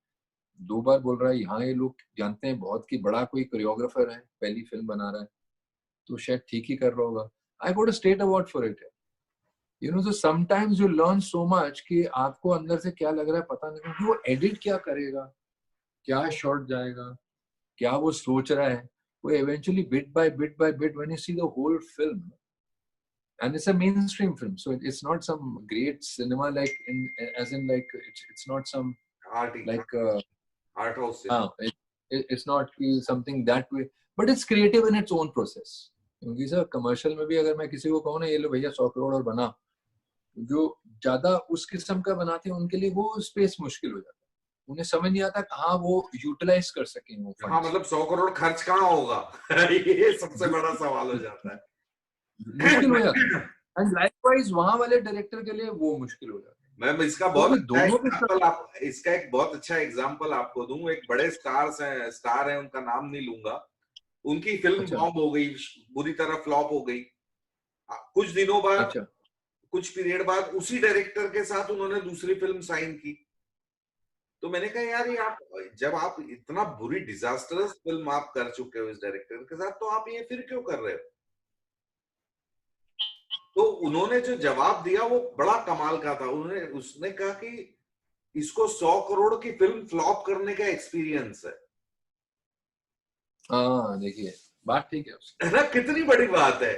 Speaker 2: 2 बार बोल रहा है, यहाँ ये लोग जानते हैं बहुत कि बड़ा कोई कोरियोग्राफर है, पहली फिल्म बना रहा है, तो शायद ठीक ही कर रहा होगा। I got a state award for it, you know. So sometimes you learn so much कि आपको अंदर से क्या लग रहा है पता नहीं, क्योंकि वो एडिट क्या करेगा, क्या शॉट जाएगा, क्या वो सोच रहा है, वो eventually bit by bit when you see the whole film, and it's a mainstream film, so it's not some great cinema like as in like it's not some
Speaker 1: art
Speaker 2: like
Speaker 1: art house
Speaker 2: it's not something that way, but it's creative in its own process. क्योंकि sir commercial में भी अगर मैं किसी को कहूँ ना ये लो भैया 100 करोड़ और बना, जो ज्यादा उस किस्म का बनाते हैं उनके लिए वो स्पेस मुश्किल हो जाता है, उन्हें समझ नहीं आता कहाँ वो यूटिलाइज कर सकें वो
Speaker 1: हाँ
Speaker 2: फंड्स।
Speaker 1: मतलब 100 करोड़ खर्च कहाँ होगा ये सबसे बड़ा सवाल हो जाता है।
Speaker 2: मुश्किल हो जाता है, एंड लाइकवाइज वहां वाले डायरेक्टर के लिए वो मुश्किल हो जाता है।
Speaker 1: मैम इसका
Speaker 2: तो
Speaker 1: बहुत
Speaker 2: अभी
Speaker 1: अच्छा
Speaker 2: दोनों के
Speaker 1: एग्जाम्पल आप इसका एक बहुत अच्छा एग्जाम्पल आपको दूं, एक बड़े स्टार हैं उनका नाम नहीं लूंगा, उनकी फिल्म
Speaker 2: अच्छा
Speaker 1: बॉम्ब हो गई, बुरी तरह फ्लॉप हो गई, कुछ दिनों बाद
Speaker 2: अच्छा
Speaker 1: कुछ पीरियड बाद उसी डायरेक्टर के साथ उन्होंने दूसरी फिल्म साइन की। तो मैंने कहा यार ये आप जब आप इतना बुरी डिजास्टरस फिल्म आप कर चुके हो इस डायरेक्टर के साथ, तो आप ये फिर क्यों कर रहे हो? तो उन्होंने जो जवाब दिया वो बड़ा कमाल का था। उसने कहा कि इसको 100 करोड़ की फिल्म फ्लॉप करने का एक्सपीरियंस है।
Speaker 2: हाँ देखिए बात ठीक है उसकी।
Speaker 1: है ना, कितनी बड़ी बात है।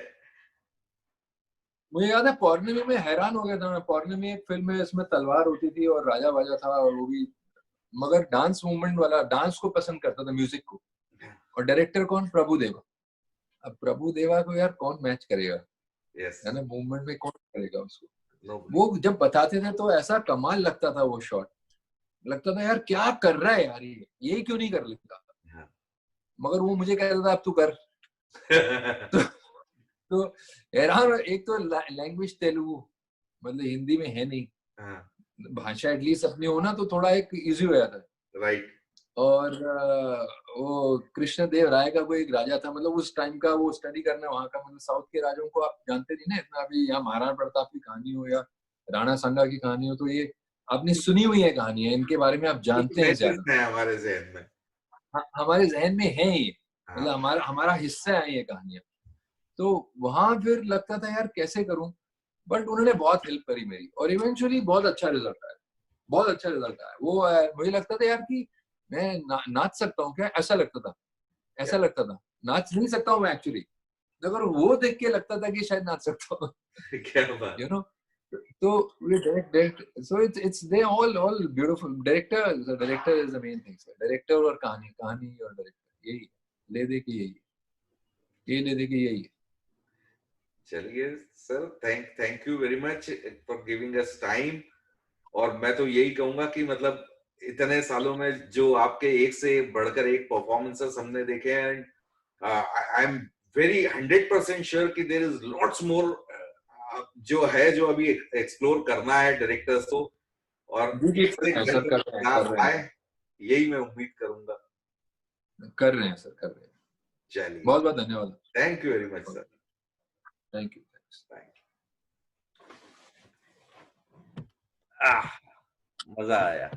Speaker 2: मुझे याद है पौर्णिमा में हैरान हो गया था मैं, पौर्णिमा में एक फिल्म है इसमें तलवार होती थी और राजा बाजा था, और वो भी मगर डांस मूवमेंट वाला, डांस को पसंद करता था म्यूजिक को, और डायरेक्टर कौन, प्रभु देवा। अब प्रभु देवा को यार कौन मैच करेगा,
Speaker 1: यस
Speaker 2: है ना, मूवमेंट में कौन करेगा उसको।
Speaker 1: नो
Speaker 2: वो जब बताते थे तो ऐसा कमाल लगता था वो शॉट, लगता था यार क्या कर रहा है यार ये क्यों नहीं कर लेता, मगर वो मुझे कहता था अब तू कर। तो हैरान, एक तो लैंग्वेज तेलुगु, मतलब हिंदी में है नहीं, भाषा एटलीस्ट अपनी हो ना तो थोड़ा एक इजी हो जाता है।
Speaker 1: राइट।
Speaker 2: और वो कृष्ण देव राय का कोई एक राजा था, मतलब उस टाइम का वो स्टडी करना वहां का, मतलब साउथ के राजाओं को आप जानते नहीं ना इतना, अभी यहाँ महाराणा प्रताप की कहानी हो या राणा सांगा की कहानी हो, तो ये आपने सुनी हुई है कहानी है, इनके बारे में आप जानते हैं ज्यादा,
Speaker 1: हमारे जहन में,
Speaker 2: हमारे जहन में है ये, मतलब
Speaker 1: हाँ।
Speaker 2: हमारा हमारा हिस्सा है ये कहानियां। तो वहां फिर लगता था यार कैसे करूं, बट उन्होंने बहुत हेल्प करी मेरी, और इवेंचुअली बहुत अच्छा रिजल्ट आया, बहुत अच्छा रिजल्ट आया। वो मुझे लगता था यार कि मैं नाच सकता हूँ क्या, ऐसा लगता था, ऐसा लगता था, नाच नहीं सकता हूँ मैं एक्चुअली, मगर वो देख के लगता था कि शायद नाच सकता हूँ।
Speaker 1: क्या बात।
Speaker 2: यू नो, तो we direct, so it's they all beautiful, director is the main thing sir, director और कहानी, कहानी और डायरेक्टर, यही ले दे के यही, ये ले दे के यही।
Speaker 1: चलिए sir, thank you very much for giving us time. और मैं तो यही कहूंगा कि मतलब इतने सालों में जो आपके एक से बढ़कर एक परफॉर्मेंसेस हमने देखे हैं, आई एम वेरी 100% श्योर कि देयर इज लॉट्स मोर जो है, जो अभी एक्सप्लोर करना है डायरेक्टर्स को, और
Speaker 2: सर कर रहे
Speaker 1: आए
Speaker 2: हैं,
Speaker 1: यही मैं उम्मीद करूंगा।
Speaker 2: कर रहे हैं सर, कर रहे हैं।
Speaker 1: चलिए,
Speaker 2: बहुत बहुत धन्यवाद,
Speaker 1: thank you very much sir.
Speaker 2: Thank you.
Speaker 1: मजा आया।